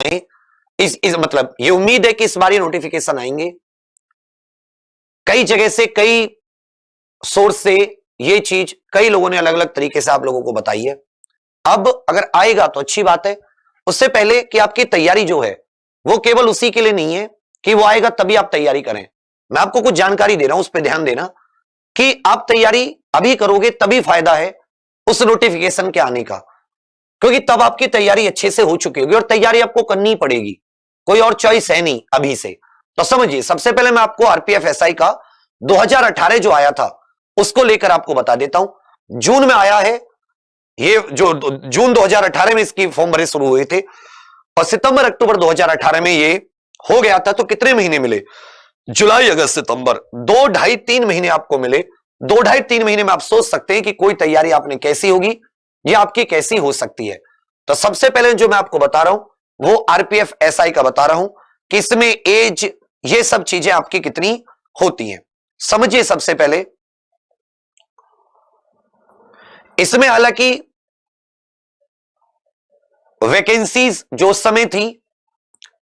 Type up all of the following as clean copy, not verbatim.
हैं। इस मतलब ये उम्मीद है कि इस बार ये नोटिफिकेशन आएंगे। कई जगह से, कई सोर्स से ये चीज कई लोगों ने अलग अलग तरीके से आप लोगों को बताई है। अब अगर आएगा तो अच्छी बात है। उससे पहले कि आपकी तैयारी जो है वो केवल उसी के लिए नहीं है कि वो आएगा तभी आप तैयारी करें। मैं आपको कुछ जानकारी दे रहा हूं, उस पर ध्यान देना कि आप तैयारी अभी करोगे तभी फायदा है उस नोटिफिकेशन के आने का, क्योंकि तब आपकी तैयारी अच्छे से हो चुकी होगी और तैयारी आपको करनी पड़ेगी, कोई और चॉइस है नहीं अभी से। तो समझिए, सबसे पहले मैं आपको आरपीएफ एसआई का 2018 जो आया था उसको लेकर आपको बता देता हूं। जून में आया है ये, जो जून 2018 में इसकी फॉर्म भरे शुरू हुए थे और सितंबर अक्टूबर 2018 में ये हो गया था। तो कितने महीने मिले? जुलाई अगस्त सितंबर, 2 ढाई 3 महीने आपको मिले। 2 ढाई 3 महीने में आप सोच सकते हैं कि कोई तैयारी आपने कैसी होगी या आपकी कैसी हो सकती है। तो सबसे पहले जो मैं आपको बता रहा हूं वो आरपीएफ एसआई का बता रहा हूं कि इसमें एज, ये सब चीजें आपकी कितनी होती हैं। समझिए, सबसे पहले इसमें हालांकि वैकेंसीज जो उस समय थी,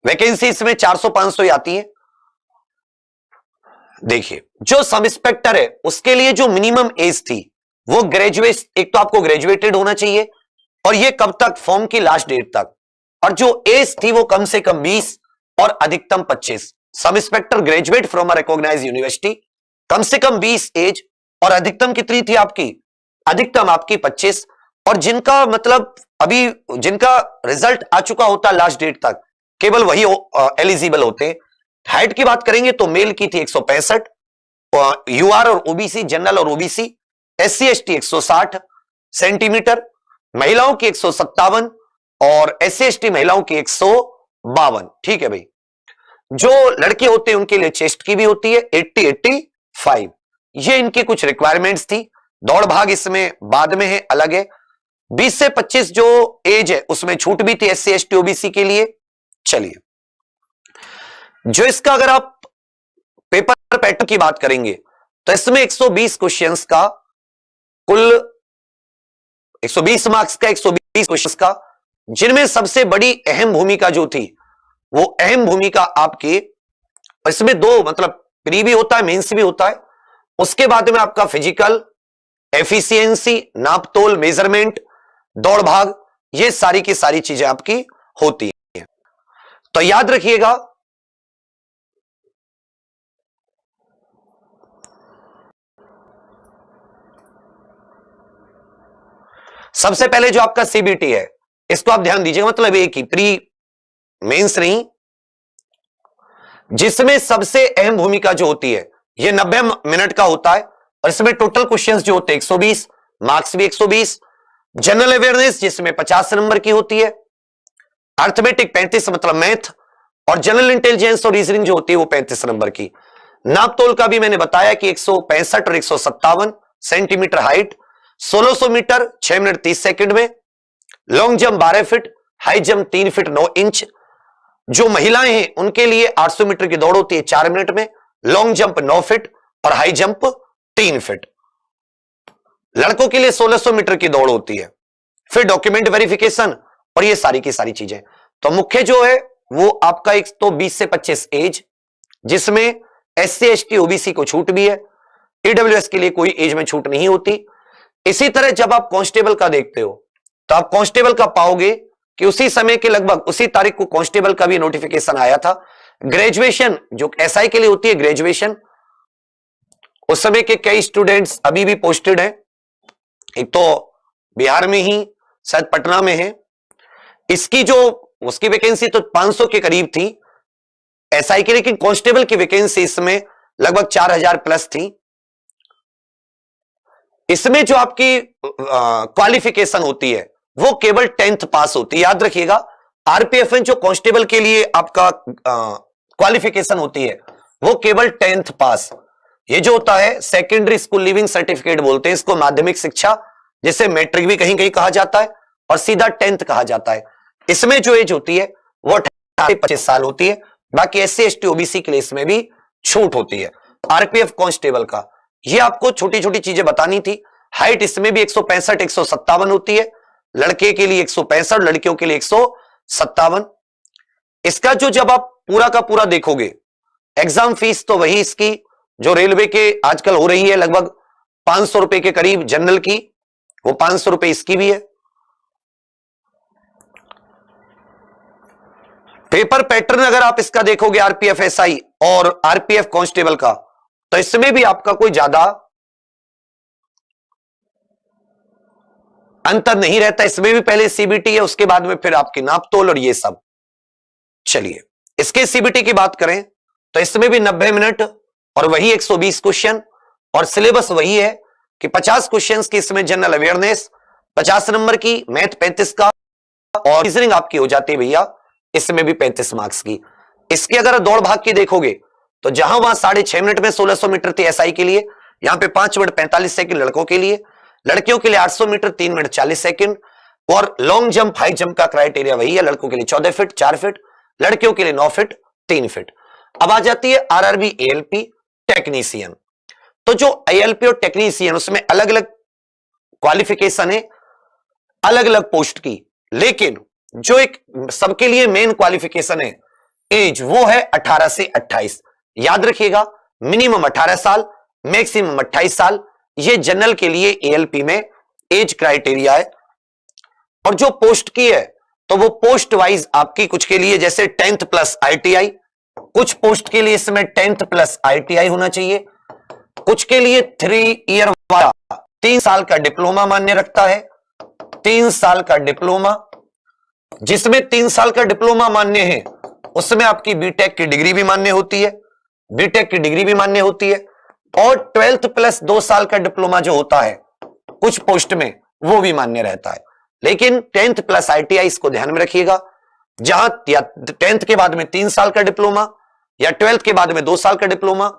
वैकेंसी इसमें 400-500 ही आती है। देखिए, जो सब इंस्पेक्टर है उसके लिए जो मिनिमम एज थी वो ग्रेजुएट, एक तो आपको ग्रेजुएटेड होना चाहिए, और ये कब तक? फॉर्म की लास्ट डेट तक। और जो एज थी वो कम से कम 20 और अधिकतम 25। Sub inspector graduate from a recognised university, कम से कम 20 एज, और अधिकतम कितनी थी आपकी? अधिकतम आपकी 25। और जिनका मतलब अभी जिनका रिजल्ट आ चुका होता लास्ट डेट तक, केवल वही एलिजिबल होते हैं। हाइट की बात करेंगे तो मेल की थी 165, यूआर और ओबीसी, जनरल और ओबीसी, एससी एसटी 160 सेंटीमीटर, महिलाओं की 157 और एससी एसटी महिलाओं की 152। ठीक है भाई। जो लड़के होते हैं उनके लिए चेस्ट की भी होती है 80-85। ये इनकी कुछ रिक्वायरमेंट्स थी। दौड़ भाग इसमें बाद में है, अलग है। 20 से 25 जो एज है उसमें छूट भी थी एससी एसटी ओबीसी के लिए। चलिए, जो इसका अगर आप पेपर पैटर्न की बात करेंगे तो इसमें 120 क्वेश्चंस का, कुल 120 मार्क्स का 120 क्वेश्चंस का, जिनमें सबसे बड़ी अहम भूमिका जो थी वो अहम भूमिका आपके, इसमें 2 मतलब प्री भी होता है, मेंस भी होता है। उसके बाद में आपका फिजिकल, एफिशिएंसी, नापतोल, मेजरमेंट, दौड़ भाग, ये सारी की सारी चीजें आपकी होती है। तो याद रखिएगा, सबसे पहले जो आपका सीबीटी है इसको आप ध्यान दीजिएगा, मतलब एक ही, प्री मेंस नहीं, जिसमें सबसे अहम भूमिका जो होती है ये 90 मिनट का होता है और इसमें टोटल क्वेश्चंस जो होते हैं 120, मार्क्स भी 120। जनरल अवेयरनेस जिसमें 50 नंबर की होती है, अर्थमेटिक 35 मतलब मैथ, और जनरल इंटेलिजेंस और रीजनिंग जो होती है वो 35 नंबर की। नापतोल का भी मैंने बताया कि 165 और 157 centimetre height, 1600 metre 6 minute 30 second में, long jump 12 feet, high jump 3 feet 9 inch. जो महिलाएं हैं उनके लिए 800 मीटर की दौड़ होती है 4 मिनट में, लॉन्ग जंप 9 फीट और हाई जंप 3 फीट। लड़कों के लिए 1600 मीटर की दौड़ होती है, फिर डॉक्यूमेंट वेरिफिकेशन और ये सारी की सारी चीजें। तो मुख्य जो है वो आपका एक तो 20 से 25 एज, जिसमें एससी एसटी ओबीसी को छूट भी है, ईडब्ल्यूएस के लिए कोई एज में छूट नहीं होती। इसी तरह जब आप कांस्टेबल का देखते हो तो आप कांस्टेबल का पाओगे कि उसी समय के लगभग उसी तारीख को कांस्टेबल का भी नोटिफिकेशन आया था। ग्रेजुएशन जो एसआई के लिए होती है, ग्रेजुएशन, उस समय के कई स्टूडेंट्स अभी भी पोस्टेड हैं। एक तो बिहार में ही, शायद पटना में है। इसकी जो उसकी वैकेंसी तो 500 के करीब थी एसआई की, लेकिन कांस्टेबल की वैकेंसी इसमें लगभग 4000 प्लस थी। इसमें जो आपकी क्वालिफिकेशन होती है वो केवल 10th पास होती है। याद रखिएगा, आरपीएफ में जो कांस्टेबल के लिए आपका क्वालिफिकेशन होती है वो केवल 10th पास। ये जो होता है सेकेंडरी स्कूल लिविंग सर्टिफिकेट बोलते हैं इसको, माध्यमिक शिक्षा, जिसे मैट्रिक भी कहीं कहीं कहा जाता है और सीधा 10th कहा जाता है। इसमें जो एज होती है वो 18 से 25 साल होती है। बाकी एससी एसटी ओबीसी के लिए इसमें भी छूट होती है। आरपीएफ कांस्टेबल का ये आपको छोटी छोटी चीजें बतानी थी। हाइट इसमें भी 165 157 होती है, लड़के के लिए 165, लड़कियों के लिए 157। इसका जो जब आप पूरा का पूरा देखोगे, एग्जाम फीस तो वही इसकी जो रेलवे के आजकल हो रही है लगभग 500 रुपए के करीब जनरल की, वो 500 रुपए इसकी भी है। पेपर पैटर्न अगर आप इसका देखोगे आरपीएफ एसआई और आरपीएफ कांस्टेबल का, तो इसमें भी आपका कोई ज्यादा अंतर नहीं रहता। इसमें भी पहले सीबीटी है, उसके बाद में फिर आपकी नापतोल और ये सब। चलिए इसके सीबीटी की बात करें तो इसमें भी 90 मिनट और वही 120 क्वेश्चन, और सिलेबस वही है कि 50 क्वेश्चंस की इसमें जनरल अवेयरनेस, 50 नंबर की मैथ 35 का, और रीजनिंग आपकी हो जाती है भैया इसमें भी 35 मार्क्स की। इसके अगर दौड़ भाग की देखोगे तो जहां वहां 6.5 मिनट में 1600 मीटर थी एसआई के लिए, यहां पे 5 मिनट 45 सेकंड लड़कों के लिए, लड़कियों के लिए 800 मीटर 3 मिनट 40 सेकंड, और लॉन्ग जंप हाई जंप का क्राइटेरिया वही है, लड़कों के लिए 14 फीट 4 फीट, लड़कियों के लिए 9 फीट 3 फीट। अब आ जाती है आरआरबी एएलपी टेक्नीशियन। तो जो एएलपी और टेक्नीशियन उसमें अलग अलग क्वालिफिकेशन है, अलग अलग पोस्ट की, लेकिन जो एक सबके लिए मेन क्वालिफिकेशन है एज, वो है 18 से 28। याद रखिएगा, मिनिमम 18 साल, मैक्सिमम 28 साल, ये जनरल के लिए एएलपी में एज क्राइटेरिया है। और जो पोस्ट की है तो वो पोस्ट वाइज आपकी, कुछ के लिए जैसे 10th प्लस आईटीआई, कुछ पोस्ट के लिए इसमें 10th प्लस आईटीआई होना चाहिए, कुछ के लिए 3 ईयर वाला 3 साल का डिप्लोमा मान्य रखता है, 3 साल का डिप्लोमा, जिसमें 3 साल का डिप्लोमा मान्य है उसमें आपकी बीटेक की डिग्री भी मान्य होती है, बीटेक की डिग्री भी मान्य होती है, और 12th प्लस 2 साल का डिप्लोमा जो होता है कुछ पोस्ट में वो भी मान्य रहता है। लेकिन 10th प्लस आईटीआई इसको ध्यान में रखिएगा, जहां या 10th के बाद में 3 साल का डिप्लोमा, या 12th के बाद में 2 साल का डिप्लोमा,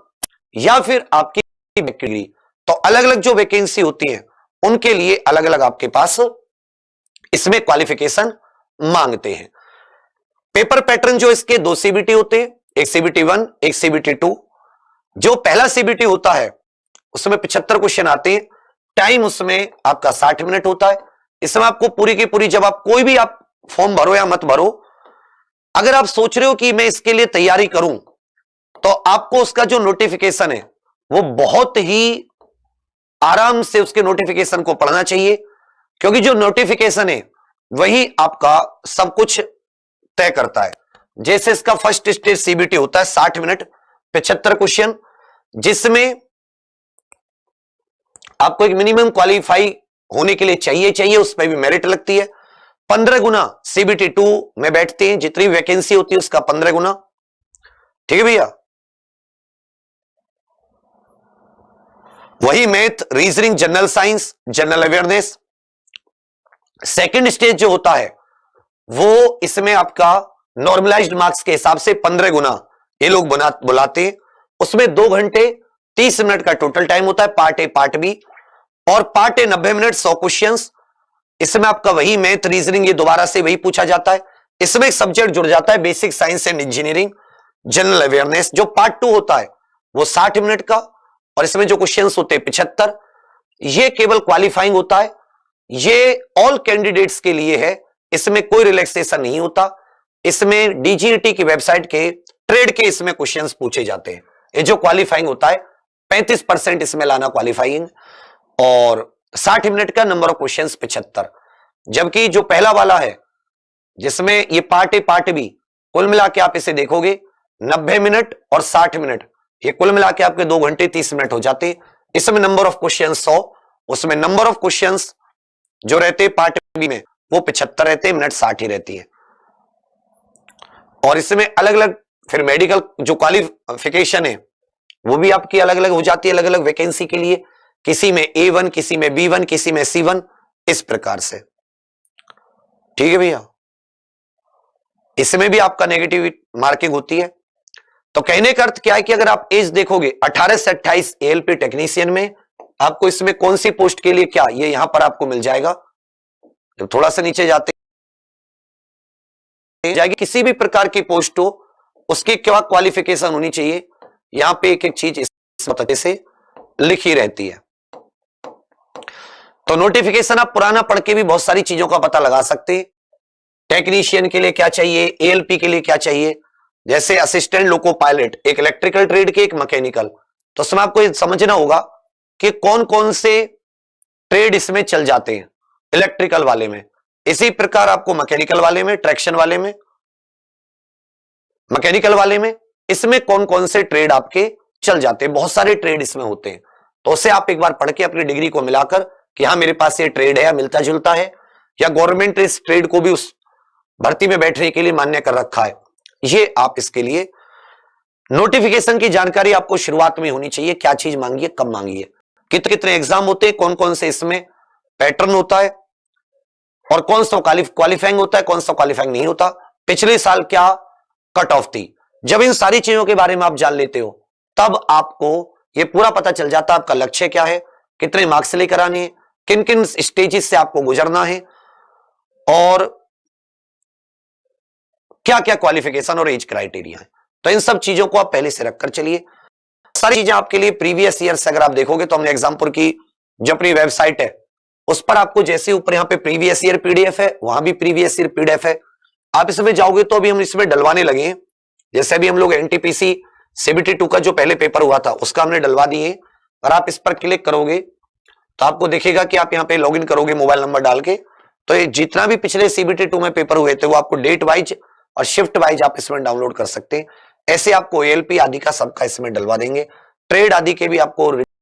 या फिर आपकी डिग्री, तो अलग अलग जो वैकेंसी होती है उनके लिए अलग अलग आपके पास इसमें क्वालिफिकेशन मांगते हैं। पेपर पैटर्न जो इसके 2 सीबीटी होते हैं, एक सीबीटी 1 एक सीबीटी 2। जो पहला सीबीटी होता है उसमें 75 क्वेश्चन आते हैं, टाइम उसमें आपका 60 मिनट होता है। इसमें आपको पूरी की पूरी, जब आप कोई भी आप फॉर्म भरो या मत भरो, अगर आप सोच रहे हो कि मैं इसके लिए तैयारी करूं, तो आपको उसका जो नोटिफिकेशन है वो बहुत ही आराम से उसके नोटिफिकेशन को पढ़ना चाहिए, क्योंकि जो नोटिफिकेशन है वही आपका सब कुछ तय करता है। जैसे इसका फर्स्ट स्टेज सीबीटी होता है 60 मिनट 75 क्वेश्चन, जिसमें आपको एक मिनिमम क्वालिफाई होने के लिए चाहिए, उस पर भी मेरिट लगती है। 15 गुना सीबीटी 2 में बैठते हैं, जितनी वैकेंसी होती है उसका 15 गुना। ठीक है भैया। वही math, reasoning, general science, general awareness. Second stage जो होता है वो इसमें आपका नॉर्मलाइज्ड मार्क्स के हिसाब से 15 गुना ये लोग बुलाते हैं। उसमें 2 घंटे 30 मिनट का टोटल टाइम होता है, पार्ट ए पार्ट बी। और पार्ट ए 90 मिनट 100 क्वेश्चंस। इसमें आपका वही मैथ, रीजनिंग, ये दोबारा से वही पूछा जाता है। इसमें एक सब्जेक्ट जुड़ जाता है basic science and engineering, general awareness. जो पार्ट 2 होता है वो 60 मिनट का, और इसमें जो क्वेश्चंस होते हैं 75। ये केवल क्वालिफाइंग होता है, ये ऑल कैंडिडेट्स के लिए है, इसमें कोई रिलैक्सेशन नहीं होता। इसमें डीजीईटी की वेबसाइट के ट्रेड के इसमें क्वेश्चंस पूछे जाते हैं। ये जो क्वालिफाइंग होता है 35% इसमें लाना क्वालिफाइंग, और 60 मिनट का नंबर ऑफ क्वेश्चंस 75। जबकि जो पहला वाला है जिसमें ये पार्ट ए पार्ट बी, कुल मिला के आप इसे देखोगे 90 मिनट और 60 मिनट, ये कुल मिला के आपके 2 घंटे 30 मिनट हो जाते हैं। इसमें नंबर ऑफ क्वेश्चन 100, उसमें नंबर ऑफ क्वेश्चंस जो रहते हैं पार्ट बी में वो 75 रहते हैं, मिनट 60 ही रहती है। और इसमें अलग अलग फिर मेडिकल जो क्वालिफिकेशन है वो भी आपकी अलग अलग हो जाती है, अलग अलग वैकेंसी के लिए। किसी में A1, किसी में B1, किसी में C1, इस प्रकार से। ठीक है भैया। इसमें भी आपका नेगेटिव मार्किंग होती है। तो कहने का अर्थ क्या है कि अगर आप एज देखोगे 18 से 28 एएलपी टेक्नीशियन में, आपको इसमें कौन सी पोस्ट के लिए क्या, ये यहां पर आपको मिल जाएगा। जब थोड़ा सा नीचे जाते जाएगी, किसी भी प्रकार की पोस्ट हो उसकी क्या क्वालिफिकेशन होनी चाहिए, यहां पे एक एक चीज इस अच्छे से लिखी रहती है। तो नोटिफिकेशन आप पुराना पढ़ के भी बहुत सारी चीजों का पता लगा सकते हैं। टेक्नीशियन के लिए क्या चाहिए, एएलपी के लिए क्या चाहिए, जैसे असिस्टेंट लोको पायलट, एक इलेक्ट्रिकल ट्रेड के, एक मैकेनिकल। तो इसमें आपको ये समझना होगा कि कौन कौन से ट्रेड इसमें चल जाते हैं इलेक्ट्रिकल वाले में। इसी प्रकार आपको मैकेनिकल वाले में, ट्रैक्शन वाले में, मैकेनिकल वाले में, इसमें कौन कौन से ट्रेड आपके चल जाते हैं। बहुत सारे ट्रेड इसमें होते हैं, तो उसे आप एक बार पढ़ के अपनी डिग्री को मिलाकर कि हाँ मेरे पास ये ट्रेड है या मिलता जुलता है, या गवर्नमेंट इस ट्रेड को भी उस भर्ती में बैठने के लिए मान्य कर रखा है, ये आप इसके लिए नोटिफिकेशन की जानकारी आपको शुरुआत में होनी चाहिए। क्या चीज मांगी है, कब मांगी है, कितने कितने एग्जाम होते हैं, कौन कौन से इसमें पैटर्न होता है, और कौन सा क्वालिफाइंग होता है, कौन सा क्वालिफाइंग नहीं होता, पिछले साल क्या कट ऑफ थी। जब इन सारी चीजों के बारे में आप जान लेते हो तब आपको ये पूरा पता चल जाता है आपका लक्ष्य क्या है, कितने मार्क्स लेकर आने हैं, किन किन स्टेजेस से आपको गुजरना है, और क्या क्या क्वालिफिकेशन और एज क्राइटेरिया है। तो इन सब चीजों को आप पहले से रखकर चलिए। सारी चीजें आपके लिए प्रीवियस ईयर से अगर आप देखोगे तो हमने एग्जाम्पल की जो अपनी वेबसाइट है उस पर आपको जैसे ऊपर यहाँ पे प्रीवियस ईयर पीडीएफ है, वहां भी प्रीवियस ईयर पीडीएफ है। आप इसमें जाओगे तो अभी हम इसमें डलवाने लगे हैं, जैसे अभी हम लोग एनटीपीसी सीबीटी 2 का जो पहले पेपर हुआ था उसका हमने डलवा दिए। और आप इस पर क्लिक करोगे तो आपको दिखेगा कि आप यहाँ पे लॉगिन करोगे मोबाइल नंबर डाल के, तो ये जितना भी पिछले सीबीटी 2 में पेपर हुए थे वो आपको डेट वाइज और शिफ्ट वाइज आप इसमें डाउनलोड कर सकते हैं। ऐसे आपको एएलपी आदि का सबका इसमें डलवा देंगे, ट्रेड आदि के भी आपको